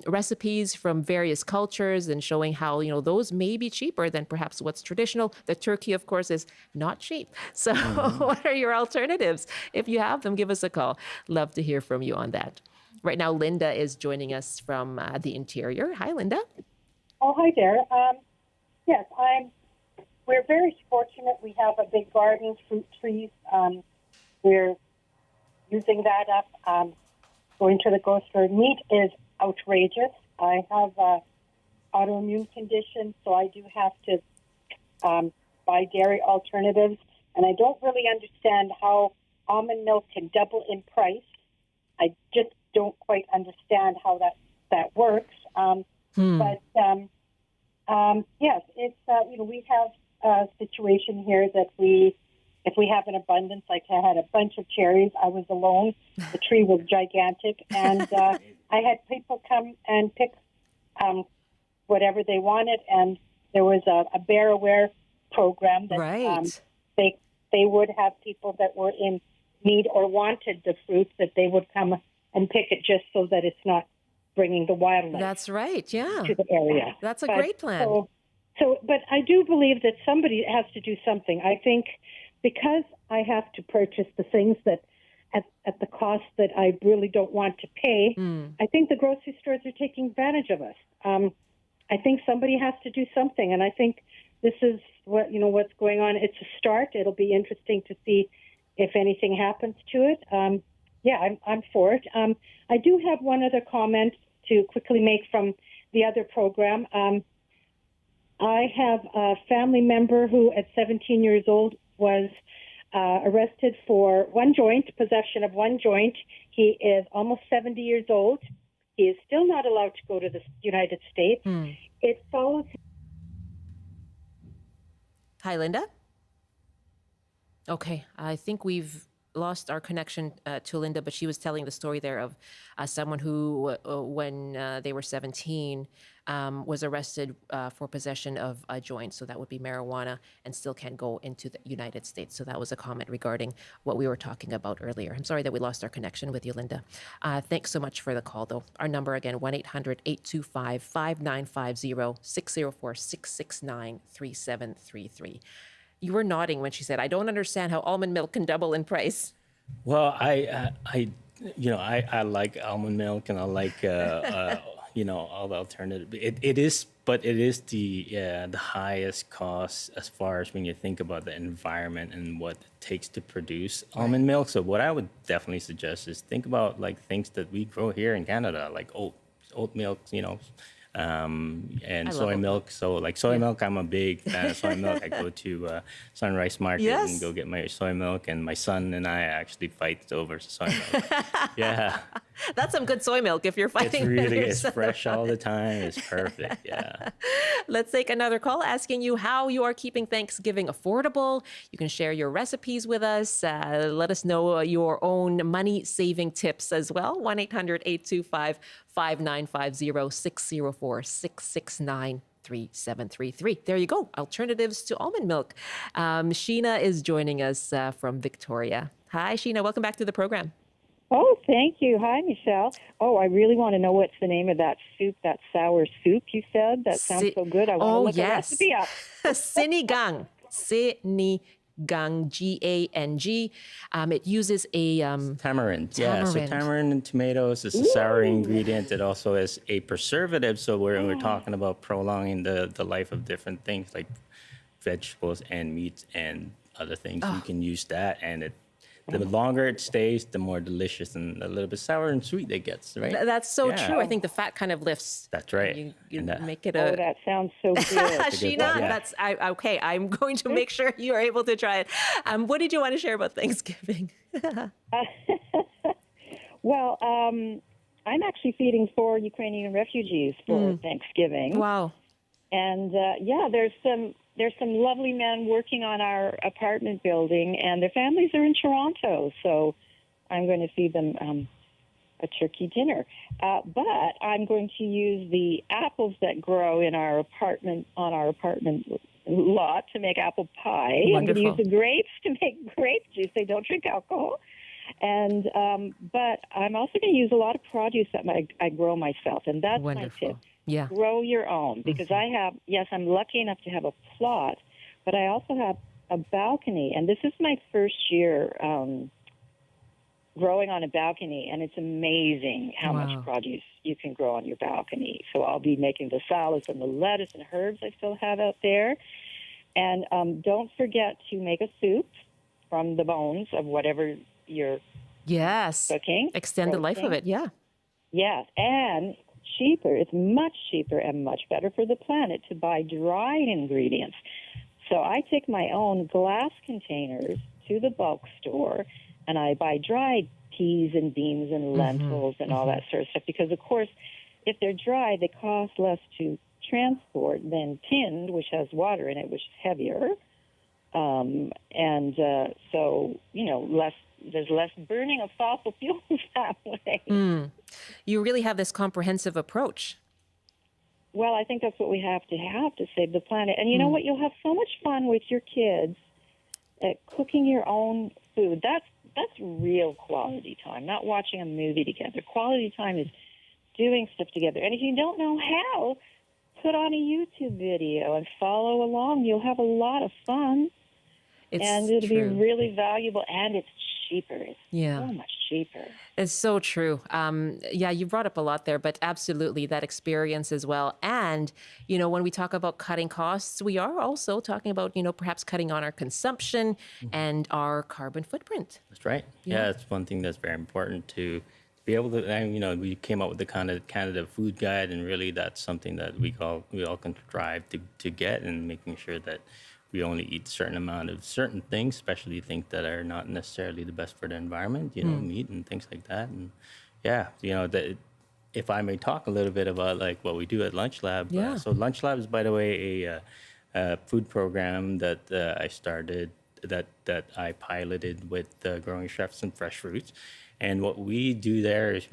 Speaker 1: recipes from various cultures and showing how, those may be cheaper than perhaps what's traditional. The turkey, of course, is not cheap. So what are your alternatives? If you have them, give us a call. Love to hear from you on that. Right now, Linda is joining us from the interior. Hi, Linda.
Speaker 11: Oh, hi there. Yes, we're very fortunate. We have a big garden, fruit trees. We're using that up. Going to the grocery store. Meat is outrageous. I have an autoimmune condition, so I do have to buy dairy alternatives. And I don't really understand how almond milk can double in price. I just don't quite understand how that works. But yes, it's we have a situation here that if we have an abundance, like I had a bunch of cherries, I was alone. The tree was gigantic, and I had people come and pick whatever they wanted. And there was a Bear Aware program that they would have people that were in need or wanted the fruit, that they would come and pick it just so that it's not bringing the wildlife.
Speaker 1: That's right, yeah.
Speaker 11: To the area.
Speaker 1: That's a great plan.
Speaker 11: But I do believe that somebody has to do something. I think because I have to purchase the things that at the cost that I really don't want to pay, I think the grocery stores are taking advantage of us. I think somebody has to do something, and I think this is what's going on. It's a start. It'll be interesting to see if anything happens to it. I'm for it. I do have one other comment to quickly make from the other program. I have a family member who, at 17 years old, was arrested for possession of one joint. He is almost 70 years old. He is still not allowed to go to the United States. It follows.
Speaker 1: Hi, Linda. Okay, I think we've lost our connection to Linda, but she was telling the story there of someone who, when they were 17, was arrested for possession of a joint. So that would be marijuana, and still can't go into the United States. So that was a comment regarding what we were talking about earlier. I'm sorry that we lost our connection with you, Linda. Thanks so much for the call, though. Our number again, 1-800-825-5950, 604-669-3733. You were nodding when she said, I don't understand how almond milk can double in price.
Speaker 10: Well, I like almond milk, and I like all the alternative. It is the highest cost as far as when you think about the environment and what it takes to produce almond milk. So what I would definitely suggest is think about like things that we grow here in Canada, like oat milk, and soy milk. So like soy milk, I'm a big fan of soy milk. I go to Sunrise Market and go get my soy milk, and my son and I actually fight over soy milk. Yeah.
Speaker 1: That's some good soy milk if you're fighting.
Speaker 10: It's fresh all the time. It's perfect. Yeah.
Speaker 1: Let's take another call asking you how you are keeping Thanksgiving affordable. You can share your recipes with us. Let us know your own money saving tips as well. 1-800-825-5950, 604-669-3733. There you go. Alternatives to almond milk. Sheena is joining us from Victoria. Hi, Sheena. Welcome back to the program.
Speaker 12: Oh, thank you. Hi, Michelle. Oh, I really want to know what's the name of that soup, that sour soup you said. That sounds so good. I want to look the recipe up.
Speaker 1: Sinigang. Sinigang, Gang. It uses a...
Speaker 10: tamarind. Yeah, so tamarind and tomatoes is a sour ingredient. It also is a preservative. So we're talking about prolonging the life of different things like vegetables and meats and other things. You can use that, and the longer it stays, the more delicious and a little bit sour and sweet it gets, right?
Speaker 1: That's so true. I think the fat kind of lifts.
Speaker 10: That's right.
Speaker 1: You make it a...
Speaker 12: Oh, that sounds so good.
Speaker 1: Sheena, okay. I'm going to make sure you are able to try it. What did you want to share about Thanksgiving?
Speaker 12: Well, I'm actually feeding 4 Ukrainian refugees for Thanksgiving.
Speaker 1: Wow.
Speaker 12: And there's some lovely men working on our apartment building, and their families are in Toronto, so I'm going to feed them a turkey dinner. But I'm going to use the apples that grow in our apartment lot to make apple pie.
Speaker 1: Wonderful.
Speaker 12: I'm going to use the grapes to make grape juice. They don't drink alcohol. And but I'm also going to use a lot of produce that I grow myself, and that's my tip.
Speaker 1: Yeah.
Speaker 12: Grow your own, because I'm lucky enough to have a plot, but I also have a balcony, and this is my first year growing on a balcony, and it's amazing how much produce you can grow on your balcony. So I'll be making the salads and the lettuce and herbs I still have out there. And don't forget to make a soup from the bones of whatever you're cooking.
Speaker 1: Extend the life of it, yeah.
Speaker 12: Yes, and cheaper. It's much cheaper and much better for the planet to buy dried ingredients. So I take my own glass containers to the bulk store, and I buy dried peas and beans and lentils and all that sort of stuff, because, of course, if they're dry, they cost less to transport than tinned, which has water in it, which is heavier. So, there's less burning of fossil fuels that way.
Speaker 1: You really have this comprehensive approach.
Speaker 12: Well, I think that's what we have to save the planet. And you know what? You'll have so much fun with your kids at cooking your own food. That's real quality time, not watching a movie together. Quality time is doing stuff together. And if you don't know how, put on a YouTube video and follow along. You'll have a lot of fun.
Speaker 1: It's
Speaker 12: and it'll be
Speaker 1: true.
Speaker 12: really valuable, and it's cheaper. It's
Speaker 1: Yeah.
Speaker 12: so much cheaper.
Speaker 1: It's so true. Yeah, you brought up a lot there, but absolutely that experience as well. And, when we talk about cutting costs, we are also talking about, perhaps cutting on our consumption and our carbon footprint.
Speaker 10: That's right. Yeah, it's one thing that's very important to be able to. And, we came up with the kind of Canada Food Guide, and really that's something that we all can strive to get, and making sure that we only eat a certain amount of certain things, especially things that are not necessarily the best for the environment, meat and things like that. And if I may talk a little bit about like what we do at Lunch Lab.
Speaker 1: Yeah.
Speaker 10: So Lunch Lab is, by the way, a food program that I started, that I piloted with Growing Chefs and Fresh Fruits. And what we do there is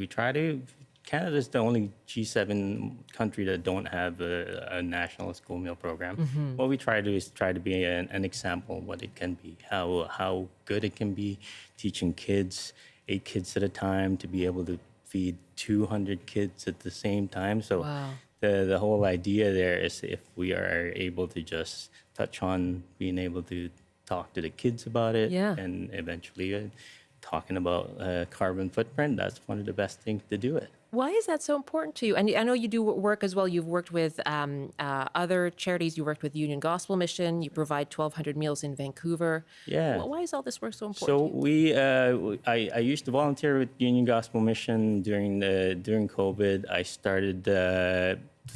Speaker 10: Canada's the only G7 country that don't have a national school meal program. What we try to do is to be an example of what it can be, how good it can be, teaching kids, 8 kids at a time, to be able to feed 200 kids at the same time. So
Speaker 1: Wow.
Speaker 10: the whole idea there is, if we are able to just touch on being able to talk to the kids about it,
Speaker 1: Yeah.
Speaker 10: and eventually talking about carbon footprint, that's one of the best things to do it.
Speaker 1: Why is that so important to you? And I know you do work as well. You've worked with other charities. You worked with Union Gospel Mission. You provide 1,200 meals in Vancouver.
Speaker 10: Yeah.
Speaker 1: Why is all this work so important
Speaker 10: So
Speaker 1: to you?
Speaker 10: I used to volunteer with Union Gospel Mission during COVID. I started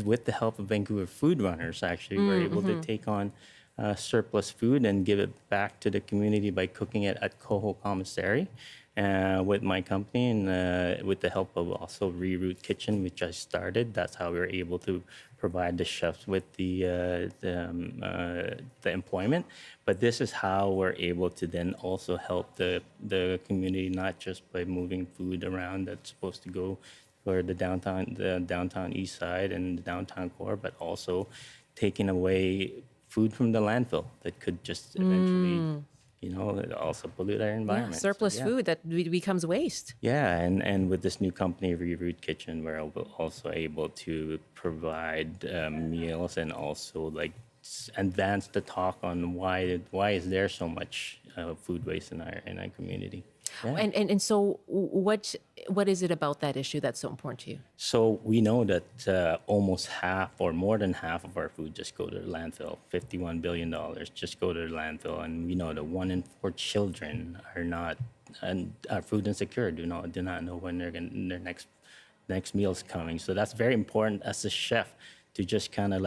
Speaker 10: with the help of Vancouver food runners. Actually, we were able to take on surplus food and give it back to the community by cooking it at Coho Commissary. With my company, and with the help of also Reroute Kitchen, which I started. That's how we were able to provide the chefs with the employment. But this is how we're able to then also help the community, not just by moving food around that's supposed to go for the downtown east side and the downtown core, but also taking away food from the landfill that could just eventually also pollute our environment.
Speaker 1: Surplus
Speaker 10: So,
Speaker 1: food that becomes waste.
Speaker 10: Yeah, and with this new company, Reroute Kitchen, we're also able to provide meals, and also advance the talk on why is there so much food waste in our community. Yeah.
Speaker 1: And so what is it about that issue that's so important to you?
Speaker 10: So we know that almost half, or more than half, of our food just go to the landfill. $51 billion just go to the landfill, and we know that 1 in 4 children are food insecure. Do not know when their next meal's coming. So that's very important as a chef, to just kind of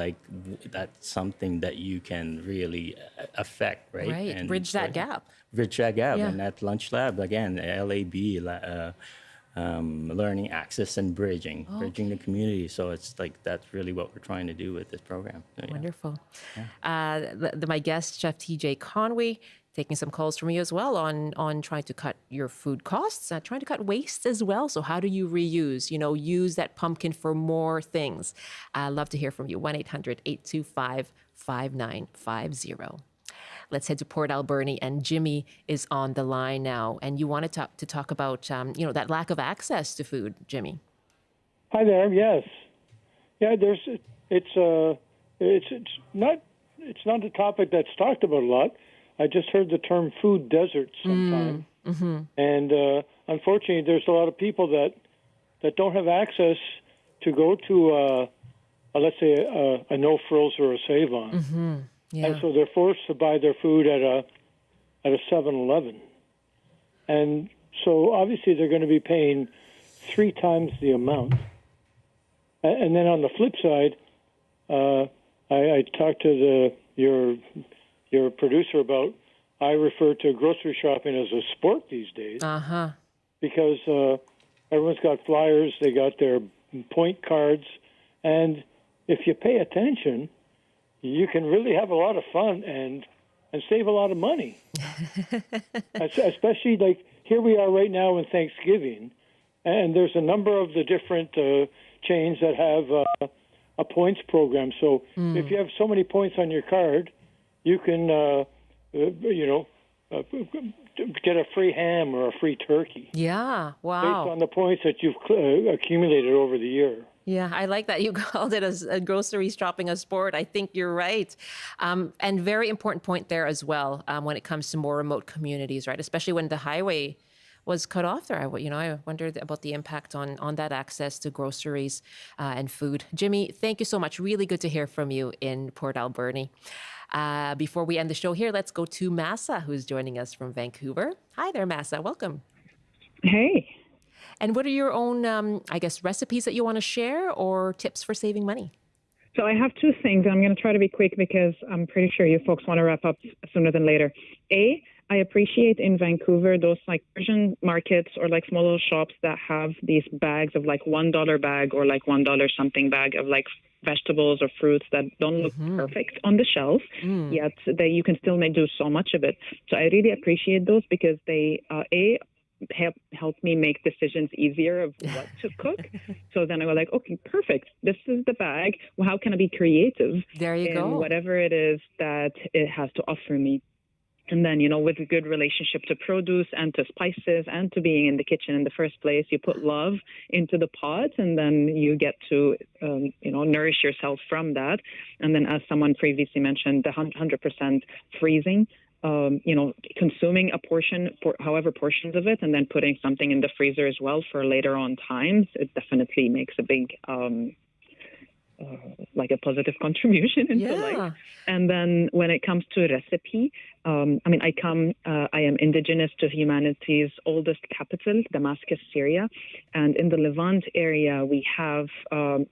Speaker 10: that's something that you can really affect, right?
Speaker 1: Right,
Speaker 10: And
Speaker 1: bridge that gap.
Speaker 10: Yeah.
Speaker 1: Yeah.
Speaker 10: And at Lunch Lab, again, LAB, learning access and bridging the community. So it's that's really what we're trying to do with this program. So, yeah.
Speaker 1: Wonderful. My guest, Chef TJ Conway, taking some calls from you as well on trying to cut your food costs, trying to cut waste as well. So how do you reuse, use that pumpkin for more things? I'd love to hear from you. 1-800-825-5950. Let's head to Port Alberni, and Jimmy is on the line now. And you wanted to talk about, that lack of access to food, Jimmy.
Speaker 13: Hi there. Yes. Yeah. It's not a topic that's talked about a lot. I just heard the term food desert sometime. And unfortunately, there's a lot of people that don't have access to go to, let's say, a No Frills or a Save-On.
Speaker 1: Yeah.
Speaker 13: And so they're forced to buy their food at a 7-Eleven. And so obviously they're going to be paying 3 times the amount. And then on the flip side, I talked to your producer about, I refer to grocery shopping as a sport these days. Because everyone's got flyers, they got their point cards, and if you pay attention, you can really have a lot of fun and save a lot of money. Especially here we are right now in Thanksgiving, and there's a number of the different chains that have a points program. So if you have so many points on your card, you can, get a free ham or a free turkey.
Speaker 1: Yeah, wow.
Speaker 13: Based on the points that you've accumulated over the year.
Speaker 1: Yeah, I like that you called it as a grocery shopping a sport. I think you're right. And very important point there as well when it comes to more remote communities, right? Especially when the highway was cut off there. I wondered about the impact on that access to groceries and food. Jimmy, thank you so much. Really good to hear from you in Port Alberni. Before we end the show here, let's go to Massa, who's joining us from Vancouver. Hi there, Massa. Welcome.
Speaker 14: Hey.
Speaker 1: And what are your own, recipes that you want to share or tips for saving money?
Speaker 14: So I have two things. I'm going to try to be quick because I'm pretty sure you folks want to wrap up sooner than later. I appreciate in Vancouver those like Persian markets or like small little shops that have these bags of like $1 bag or like $1 something bag of like vegetables or fruits that don't look perfect on the shelf, yet you can still do so much of it. So I really appreciate those because they, help me make decisions easier of what to cook. So then I go like, okay, perfect. This is the bag. Well, how can I be creative
Speaker 1: there you
Speaker 14: in
Speaker 1: go.
Speaker 14: whatever it is that it has to offer me? And then, with a good relationship to produce and to spices and to being in the kitchen in the first place, you put love into the pot and then you get to, nourish yourself from that. And then as someone previously mentioned, the 100% freezing, consuming a portion, however portions of it, and then putting something in the freezer as well for later on times, it definitely makes a big, like a positive contribution into life. And then when it comes to recipe, I am indigenous to humanity's oldest capital, Damascus, Syria. And in the Levant area, we have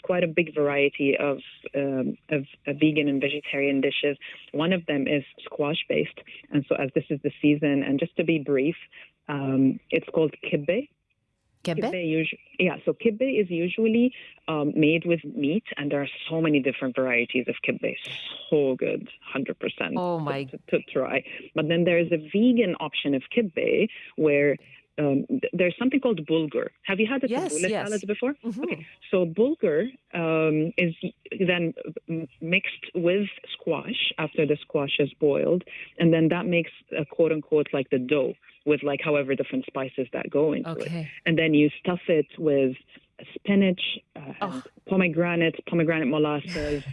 Speaker 14: quite a big variety of vegan and vegetarian dishes. One of them is squash-based. And so as this is the season, and just to be brief, it's called kibbe. So kibbe is usually made with meat, and there are so many different varieties of kibbe. So good, 100%.
Speaker 1: Oh my!
Speaker 14: To try. But then there is a vegan option of kibbe where there's something called bulgur. Have you had the tabbouleh salad before?
Speaker 1: Mm-hmm.
Speaker 14: Okay, so bulgur is then mixed with squash after the squash is boiled, and then that makes a quote unquote like the dough with like however different spices that go into it. And then you stuff it with spinach, and pomegranate molasses,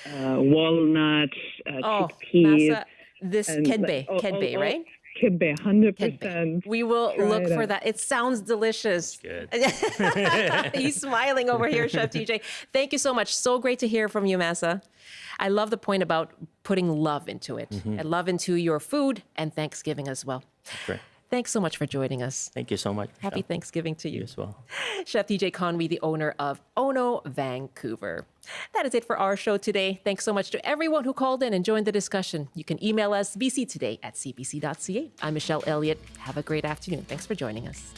Speaker 14: walnuts, chickpeas.
Speaker 1: Massa, this kibbe, right?
Speaker 14: Kibbe, 100%.
Speaker 1: We will look for that. It sounds delicious.
Speaker 10: Good.
Speaker 1: He's smiling over here, Chef TJ. Thank you so much. So great to hear from you, Massa. I love the point about putting love into it, and love into your food and Thanksgiving as well.
Speaker 10: Great.
Speaker 1: Thanks so much for joining us.
Speaker 10: Thank you so much.
Speaker 1: Happy Thanksgiving to you.
Speaker 10: You as well.
Speaker 1: Chef TJ Conway, the owner of Ono Vancouver. That is it for our show today. Thanks so much to everyone who called in and joined the discussion. You can email us vctoday@cbc.ca. I'm Michelle Eliot. Have a great afternoon. Thanks for joining us.